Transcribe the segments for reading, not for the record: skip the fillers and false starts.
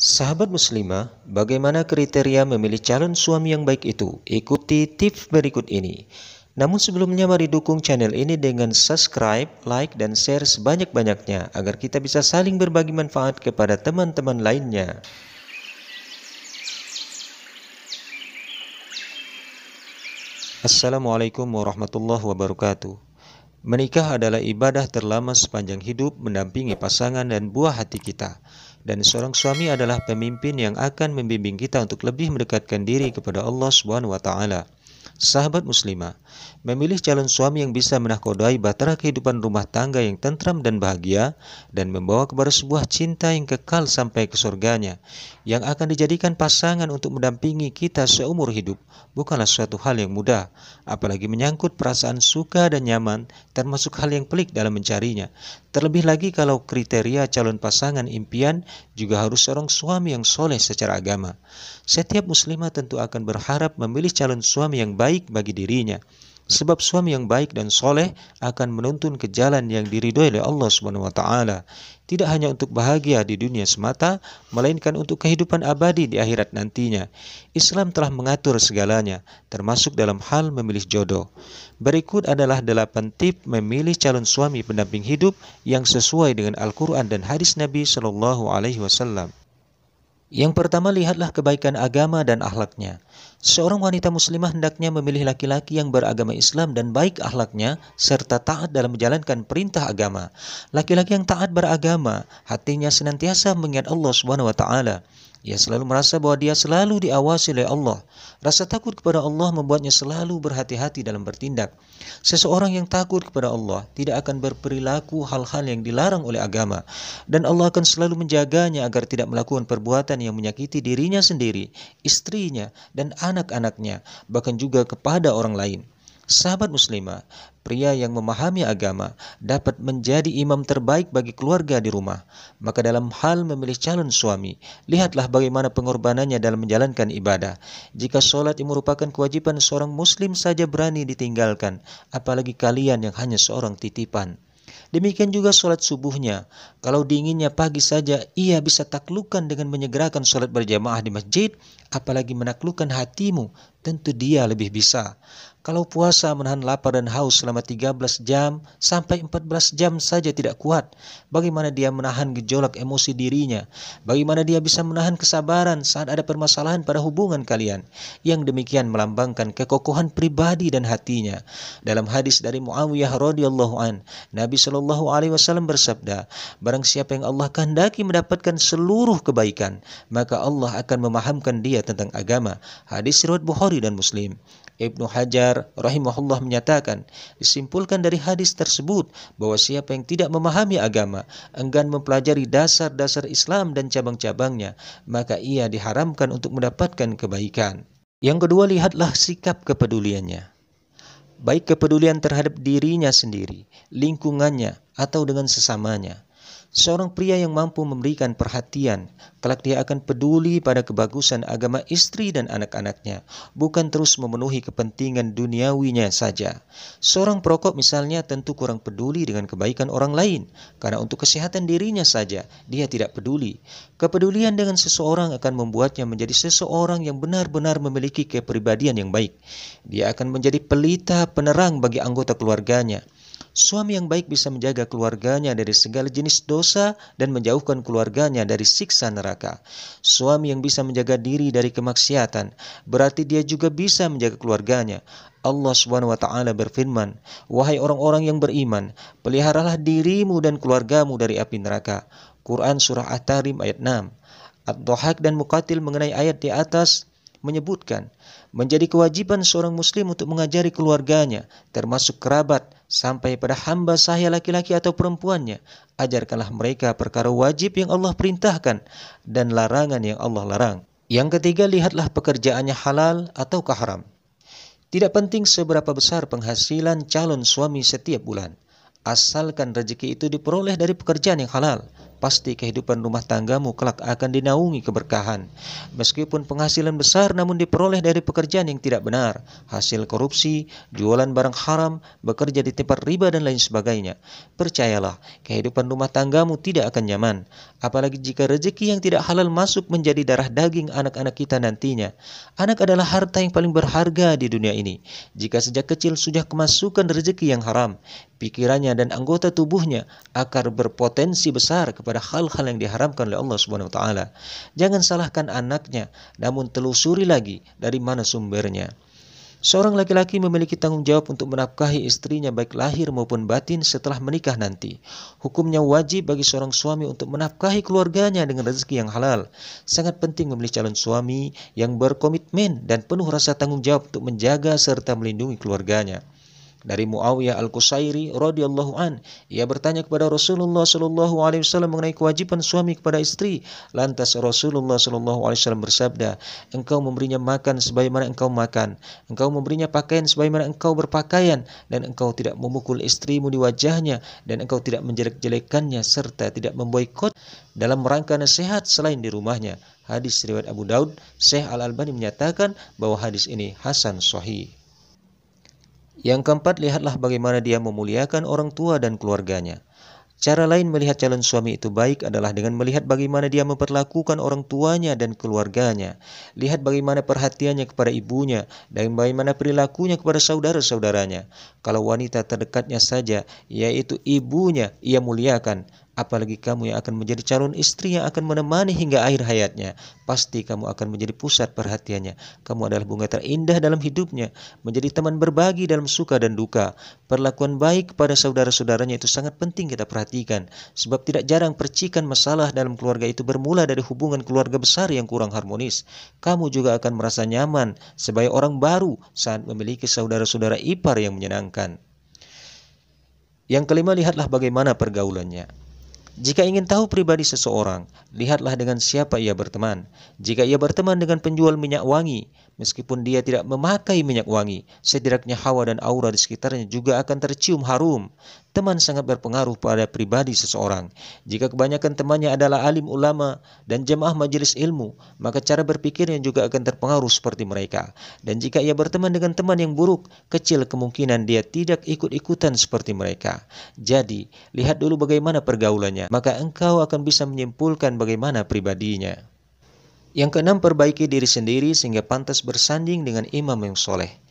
Sahabat muslimah, bagaimana kriteria memilih calon suami yang baik itu? Ikuti tips berikut ini. Namun sebelumnya mari dukung channel ini dengan subscribe, like, dan share sebanyak-banyaknya agar kita bisa saling berbagi manfaat kepada teman-teman lainnya. Assalamualaikum warahmatullahi wabarakatuh. Menikah adalah ibadah terlama sepanjang hidup, mendampingi pasangan dan buah hati kita. Dan seorang suami adalah pemimpin yang akan membimbing kita untuk lebih mendekatkan diri kepada Allah Subhanahu wa taala. Sahabat muslimah, memilih calon suami yang bisa menahkodai bahtera kehidupan rumah tangga yang tentram dan bahagia dan membawa kepada sebuah cinta yang kekal sampai ke surganya, yang akan dijadikan pasangan untuk mendampingi kita seumur hidup, bukanlah suatu hal yang mudah, apalagi menyangkut perasaan suka dan nyaman, termasuk hal yang pelik dalam mencarinya. Terlebih lagi kalau kriteria calon pasangan impian juga harus seorang suami yang soleh secara agama. Setiap muslimah tentu akan berharap memilih calon suami yang baik bagi dirinya. Sebab suami yang baik dan soleh akan menuntun ke jalan yang diridhoi oleh Allah Subhanahu wa taala. Tidak hanya untuk bahagia di dunia semata, melainkan untuk kehidupan abadi di akhirat nantinya. Islam telah mengatur segalanya, termasuk dalam hal memilih jodoh. Berikut adalah 8 tips memilih calon suami pendamping hidup yang sesuai dengan Al-Quran dan hadis Nabi Shallallahu Alaihi Wasallam. Yang pertama, lihatlah kebaikan agama dan akhlaknya. Seorang wanita muslimah hendaknya memilih laki-laki yang beragama Islam dan baik akhlaknya, serta taat dalam menjalankan perintah agama. Laki-laki yang taat beragama, hatinya senantiasa mengingat Allah Subhanahu wa taala. Ia selalu merasa bahwa dia selalu diawasi oleh Allah. Rasa takut kepada Allah membuatnya selalu berhati-hati dalam bertindak. Seseorang yang takut kepada Allah tidak akan berperilaku hal-hal yang dilarang oleh agama. Dan Allah akan selalu menjaganya agar tidak melakukan perbuatan yang menyakiti dirinya sendiri, istrinya, dan anak-anaknya, bahkan juga kepada orang lain. Sahabat muslimah, pria yang memahami agama dapat menjadi imam terbaik bagi keluarga di rumah. Maka dalam hal memilih calon suami, lihatlah bagaimana pengorbanannya dalam menjalankan ibadah. Jika sholat yang merupakan kewajiban seorang muslim saja berani ditinggalkan, apalagi kalian yang hanya seorang titipan. Demikian juga sholat subuhnya. Kalau dinginnya pagi saja ia bisa taklukkan dengan menyegerakan sholat berjamaah di masjid, apalagi menaklukkan hatimu, tentu dia lebih bisa. Kalau puasa menahan lapar dan haus selama 13 jam sampai 14 jam saja tidak kuat, bagaimana dia menahan gejolak emosi dirinya? Bagaimana dia bisa menahan kesabaran saat ada permasalahan pada hubungan kalian? Yang demikian melambangkan kekokohan pribadi dan hatinya. Dalam hadis dari Muawiyah radhiyallahu an, Nabi Shallallahu alaihi wasallam bersabda, barang siapa yang Allah kehendaki mendapatkan seluruh kebaikan, maka Allah akan memahamkan dia tentang agama. Hadis riwayat Bukhari dan Muslim. Ibnu Hajar rahimahullah menyatakan, disimpulkan dari hadis tersebut bahwa siapa yang tidak memahami agama, enggan mempelajari dasar-dasar Islam dan cabang-cabangnya, maka ia diharamkan untuk mendapatkan kebaikan. Yang kedua, lihatlah sikap kepeduliannya. Baik kepedulian terhadap dirinya sendiri, lingkungannya, atau dengan sesamanya. Seorang pria yang mampu memberikan perhatian, kelak dia akan peduli pada kebagusan agama istri dan anak-anaknya, bukan terus memenuhi kepentingan duniawinya saja. Seorang perokok misalnya tentu kurang peduli dengan kebaikan orang lain, karena untuk kesehatan dirinya saja dia tidak peduli. Kepedulian dengan seseorang akan membuatnya menjadi seseorang yang benar-benar memiliki kepribadian yang baik. Dia akan menjadi pelita penerang bagi anggota keluarganya. Suami yang baik bisa menjaga keluarganya dari segala jenis dosa dan menjauhkan keluarganya dari siksa neraka. Suami yang bisa menjaga diri dari kemaksiatan, berarti dia juga bisa menjaga keluarganya. Allah Subhanahu wa taala berfirman, wahai orang-orang yang beriman, peliharalah dirimu dan keluargamu dari api neraka. Quran surah At-Tahrim ayat 6. Ad-Dhahak dan Muqatil mengenai ayat di atas menyebutkan, menjadi kewajiban seorang muslim untuk mengajari keluarganya, termasuk kerabat, sampai pada hamba sahaya laki-laki atau perempuannya. Ajarkanlah mereka perkara wajib yang Allah perintahkan dan larangan yang Allah larang. Yang ketiga, lihatlah pekerjaannya halal atau haram. Tidak penting seberapa besar penghasilan calon suami setiap bulan, asalkan rezeki itu diperoleh dari pekerjaan yang halal. pasti kehidupan rumah tanggamu kelak akan dinaungi keberkahan. Meskipun penghasilan besar namun diperoleh dari pekerjaan yang tidak benar, hasil korupsi, jualan barang haram, bekerja di tempat riba dan lain sebagainya, percayalah, kehidupan rumah tanggamu tidak akan nyaman. Apalagi jika rezeki yang tidak halal masuk menjadi darah daging anak-anak kita nantinya. Anak adalah harta yang paling berharga di dunia ini. Jika sejak kecil sudah kemasukan rezeki yang haram, pikirannya dan anggota tubuhnya akan berpotensi besar kepada hal-hal yang diharamkan oleh Allah Subhanahu wa taala. Jangan salahkan anaknya, namun telusuri lagi dari mana sumbernya. Seorang laki-laki memiliki tanggung jawab untuk menafkahi istrinya baik lahir maupun batin setelah menikah nanti. Hukumnya wajib bagi seorang suami untuk menafkahi keluarganya dengan rezeki yang halal. Sangat penting memilih calon suami yang berkomitmen dan penuh rasa tanggung jawab untuk menjaga serta melindungi keluarganya. Dari Muawiyah Al-Qusairi radhiyallahu an, ia bertanya kepada Rasulullah sallallahu alaihi wasallam mengenai kewajiban suami kepada istri. Lantas Rasulullah sallallahu alaihi wasallam bersabda, engkau memberinya makan sebagaimana engkau makan, engkau memberinya pakaian sebagaimana engkau berpakaian, dan engkau tidak memukul istrimu di wajahnya, dan engkau tidak menjelek-jelekannya serta tidak memboikot dalam rangka nasihat selain di rumahnya. Hadis riwayat Abu Daud. Syekh Al-Albani menyatakan bahwa hadis ini hasan sahih. Yang keempat, lihatlah bagaimana dia memuliakan orang tua dan keluarganya. Cara lain melihat calon suami itu baik adalah dengan melihat bagaimana dia memperlakukan orang tuanya dan keluarganya. Lihat bagaimana perhatiannya kepada ibunya dan bagaimana perilakunya kepada saudara-saudaranya. Kalau wanita terdekatnya saja, yaitu ibunya, ia muliakan. Apalagi kamu yang akan menjadi calon istri yang akan menemani hingga akhir hayatnya. Pasti kamu akan menjadi pusat perhatiannya. Kamu adalah bunga terindah dalam hidupnya, menjadi teman berbagi dalam suka dan duka. Perlakuan baik kepada saudara-saudaranya itu sangat penting kita perhatikan, sebab tidak jarang percikan masalah dalam keluarga itu bermula dari hubungan keluarga besar yang kurang harmonis. Kamu juga akan merasa nyaman sebagai orang baru saat memiliki saudara-saudara ipar yang menyenangkan. Yang kelima, lihatlah bagaimana pergaulannya. Jika ingin tahu pribadi seseorang, lihatlah dengan siapa ia berteman. Jika ia berteman dengan penjual minyak wangi, meskipun dia tidak memakai minyak wangi, setidaknya hawa dan aura di sekitarnya juga akan tercium harum. Teman sangat berpengaruh pada pribadi seseorang. Jika kebanyakan temannya adalah alim ulama dan jemaah majelis ilmu, maka cara berpikirnya juga akan terpengaruh seperti mereka. Dan jika ia berteman dengan teman yang buruk, kecil kemungkinan dia tidak ikut-ikutan seperti mereka. Jadi, lihat dulu bagaimana pergaulannya, maka engkau akan bisa menyimpulkan bagaimana pribadinya. Yang keenam, perbaiki diri sendiri sehingga pantas bersanding dengan imam yang soleh.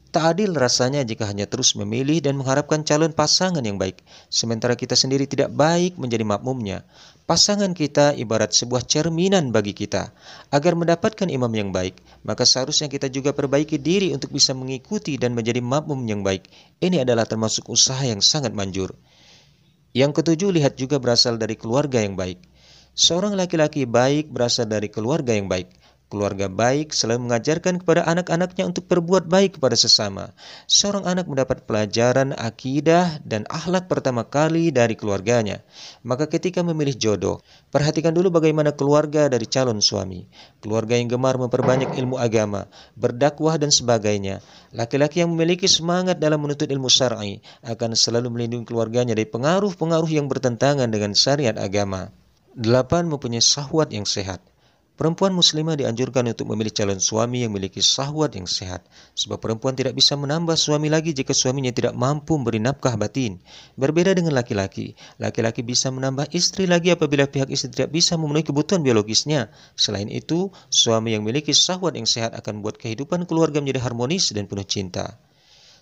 Tak adil rasanya jika hanya terus memilih dan mengharapkan calon pasangan yang baik, sementara kita sendiri tidak baik menjadi makmumnya. Pasangan kita ibarat sebuah cerminan bagi kita. Agar mendapatkan imam yang baik, maka seharusnya kita juga perbaiki diri untuk bisa mengikuti dan menjadi makmum yang baik. Ini adalah termasuk usaha yang sangat manjur. Yang ketujuh, lihat juga berasal dari keluarga yang baik. Seorang laki-laki baik berasal dari keluarga yang baik. Keluarga baik selalu mengajarkan kepada anak-anaknya untuk berbuat baik kepada sesama. Seorang anak mendapat pelajaran akidah dan akhlak pertama kali dari keluarganya. Maka ketika memilih jodoh, perhatikan dulu bagaimana keluarga dari calon suami. Keluarga yang gemar memperbanyak ilmu agama, berdakwah dan sebagainya. Laki-laki yang memiliki semangat dalam menuntut ilmu syar'i akan selalu melindungi keluarganya dari pengaruh-pengaruh yang bertentangan dengan syariat agama. 8. Mempunyai syahwat yang sehat. Perempuan muslimah dianjurkan untuk memilih calon suami yang memiliki syahwat yang sehat. Sebab perempuan tidak bisa menambah suami lagi jika suaminya tidak mampu memberi nafkah batin. Berbeda dengan laki-laki. Laki-laki bisa menambah istri lagi apabila pihak istri tidak bisa memenuhi kebutuhan biologisnya. Selain itu, suami yang memiliki syahwat yang sehat akan membuat kehidupan keluarga menjadi harmonis dan penuh cinta.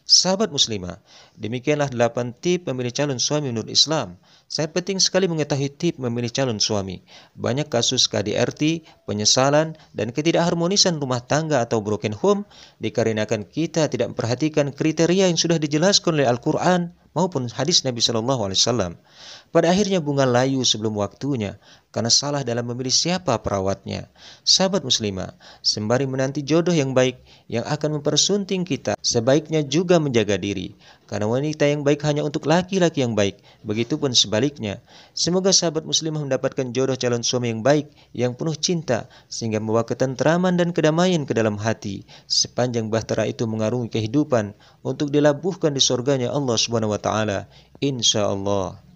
Sahabat muslimah, demikianlah 8 tip memilih calon suami menurut Islam. Sangat penting sekali mengetahui tip memilih calon suami. Banyak kasus KDRT, penyesalan, dan ketidakharmonisan rumah tangga atau broken home dikarenakan kita tidak memperhatikan kriteria yang sudah dijelaskan oleh Al-Quran maupun hadis Nabi SAW. Pada akhirnya bunga layu sebelum waktunya karena salah dalam memilih siapa perawatnya. Sahabat muslimah, sembari menanti jodoh yang baik yang akan mempersunting kita, sebaiknya juga menjaga diri. Karena wanita yang baik hanya untuk laki-laki yang baik, begitupun sebaliknya. Semoga sahabat muslimah mendapatkan jodoh calon suami yang baik, yang penuh cinta, sehingga membawa ketentraman dan kedamaian ke dalam hati. Sepanjang bahtera itu mengarungi kehidupan untuk dilabuhkan di surganya Allah Subhanahu wa taala. Insyaallah.